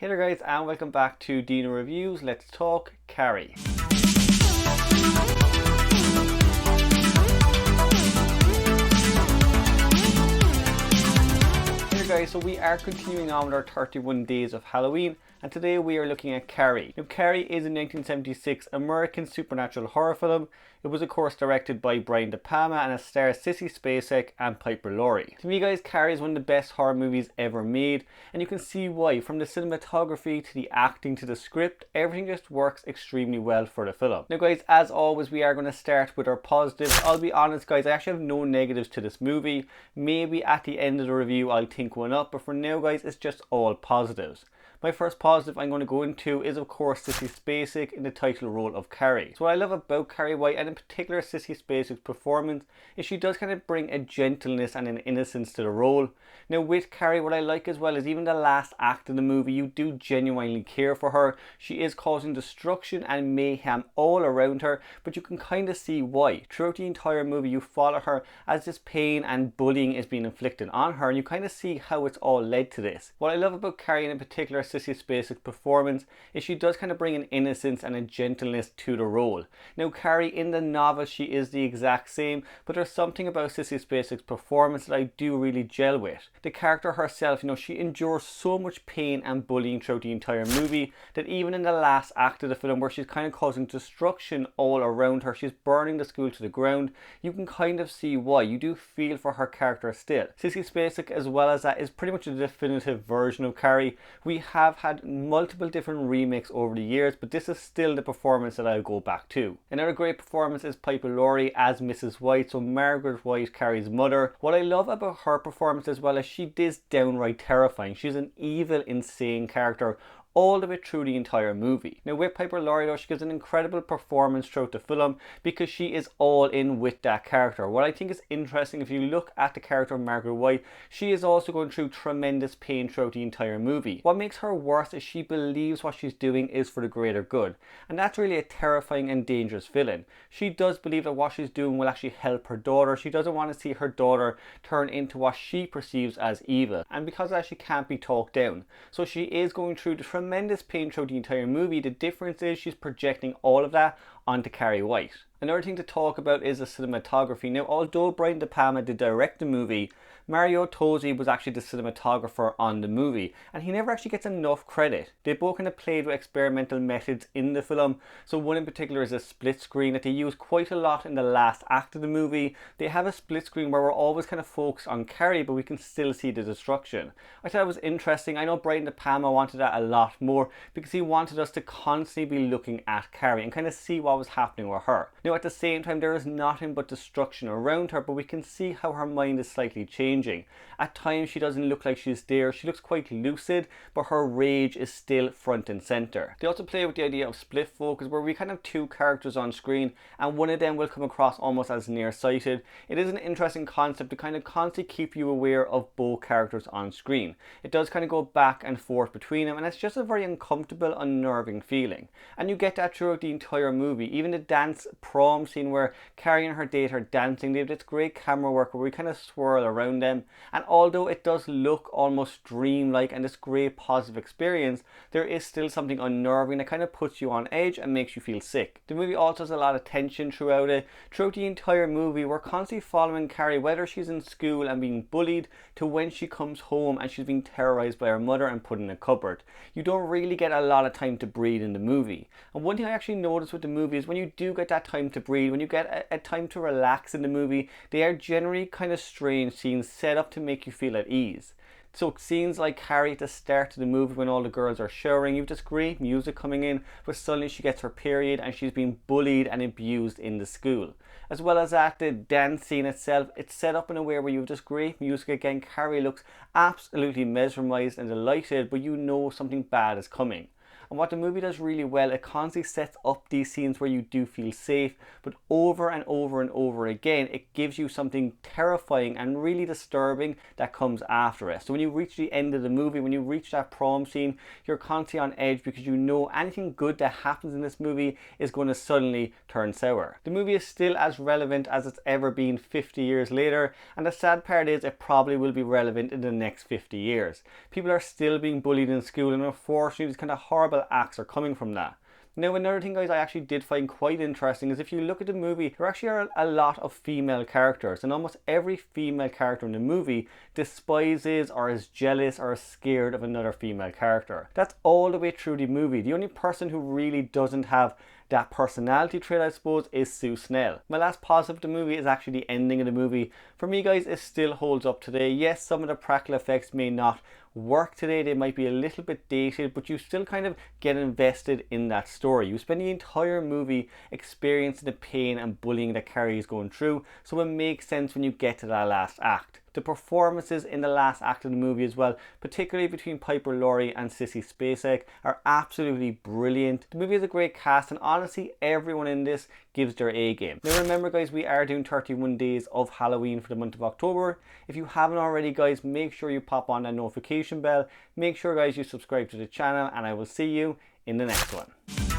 Hey there guys, and welcome back to Dino Reviews. Let's talk Carrie. Hey guys, so we are continuing on with our 31 days of Halloween, and today we are looking at Carrie. Now, Carrie is a 1976 American supernatural horror film. It was of course directed by Brian De Palma and it stars Sissy Spacek and Piper Laurie. To me guys, Carrie is one of the best horror movies ever made, and you can see why. From the cinematography to the acting to the script, everything just works extremely well for the film. Now guys, as always, we are going to start with our positives. I'll be honest guys, I actually have no negatives to this movie. Maybe at the end of the review I'll think one up, but for now guys, it's just all positives. My first positive I'm going to go into is of course Sissy Spacek in the title role of Carrie. So what I love about Carrie White, and in particular Sissy Spacek's performance, is she does kind of bring a gentleness and an innocence to the role. Now with Carrie, what I like as well is even the last act of the movie, you do genuinely care for her. She is causing destruction and mayhem all around her, but you can kind of see why. Throughout the entire movie you follow her as this pain and bullying is being inflicted on her, and you kind of see how it's all led to this. What I love about Carrie, and in particular Sissy Spacek's performance, is she does kind of bring an innocence and a gentleness to the role. Now Carrie in the novel, she is the exact same, but there's something about Sissy Spacek's performance that I do really gel with. The character herself, she endures so much pain and bullying throughout the entire movie that even in the last act of the film, where she's kind of causing destruction all around her, she's burning the school to the ground, you can kind of see why. You do feel for her character still. Sissy Spacek, as well as that, is pretty much a definitive version of Carrie. We have had multiple different remakes over the years, but this is still the performance that I'll go back to. Another great performance is Piper Laurie as Mrs. White, so Margaret White, Carrie's mother. What I love about her performance as well is she is downright terrifying. She's an evil, insane character all the way through the entire movie. Now with Piper Laurie though, she gives an incredible performance throughout the film because she is all in with that character. What I think is interesting, if you look at the character of Margaret White, she is also going through tremendous pain throughout the entire movie. What makes her worse is she believes what she's doing is for the greater good, and that's really a terrifying and dangerous villain. She does believe that what she's doing will actually help her daughter. She doesn't want to see her daughter turn into what she perceives as evil, and because of that she can't be talked down. So she is going through the tremendous pain throughout the entire movie. The difference is she's projecting all of that onto Carrie White. Another thing to talk about is the cinematography. Now, although Brian De Palma did direct the movie, Mario Tosi was actually the cinematographer on the movie, and he never actually gets enough credit. They both kind of played with experimental methods in the film. So one in particular is a split screen that they use quite a lot in the last act of the movie. They have a split screen where we're always kind of focused on Carrie, but we can still see the destruction. I thought it was interesting. I know Brian De Palma wanted that a lot more because he wanted us to constantly be looking at Carrie and kind of see what was happening with her. Now at the same time, there is nothing but destruction around her, but we can see how her mind is slightly changing. At times she doesn't look like she's there. She looks quite lucid, but her rage is still front and center. They also play with the idea of split focus, where we kind of have two characters on screen and one of them will come across almost as nearsighted. It is an interesting concept to kind of constantly keep you aware of both characters on screen. It does kind of go back and forth between them, and it's just a very uncomfortable, unnerving feeling. And you get that throughout the entire movie. Even the dance prom scene where Carrie and her date are dancing, they have this great camera work where we kind of swirl around them, and although it does look almost dreamlike and this great positive experience, there is still something unnerving that kind of puts you on edge and makes you feel sick. The movie also has a lot of tension throughout it. Throughout the entire movie we're constantly following Carrie, whether she's in school and being bullied to when she comes home and she's being terrorized by her mother and put in a cupboard. You don't really get a lot of time to breathe in the movie, and one thing I actually noticed with the movie is when you do get that time to breathe, when you get a time to relax in the movie, they are generally kind of strange scenes set up to make you feel at ease. So scenes like Carrie at the start of the movie when all the girls are showering, you've this great music coming in, but suddenly she gets her period and she's being bullied and abused in the school. As well as that, the dance scene itself, it's set up in a way where you have this great music again. Carrie looks absolutely mesmerized and delighted, but you know something bad is coming. And what the movie does really well, it constantly sets up these scenes where you do feel safe, but over and over and over again, it gives you something terrifying and really disturbing that comes after it. So when you reach the end of the movie, when you reach that prom scene, you're constantly on edge because you know anything good that happens in this movie is going to suddenly turn sour. The movie is still as relevant as it's ever been 50 years later, and the sad part is it probably will be relevant in the next 50 years. People are still being bullied in school, and unfortunately these kind of horrible acts are coming from that. Now, another thing, guys, I actually did find quite interesting is if you look at the movie, there actually are a lot of female characters, and almost every female character in the movie despises or is jealous or is scared of another female character. That's all the way through the movie. The only person who really doesn't have that personality trait, I suppose, is Sue Snell. My last positive of the movie is actually the ending of the movie. For me, guys, it still holds up today. Yes, some of the practical effects may not work today, they might be a little bit dated, but you still kind of get invested in that story. You spend the entire movie experiencing the pain and bullying that Carrie is going through, so it makes sense when you get to that last act. The performances in the last act of the movie as well, particularly between Piper Laurie and Sissy Spacek, are absolutely brilliant. The movie has a great cast, and honestly everyone in this gives their A game. Now remember, guys, we are doing 31 days of Halloween for the month of October. If you haven't already, guys, make sure you pop on that notification bell. Make sure, guys, you subscribe to the channel, and I will see you in the next one.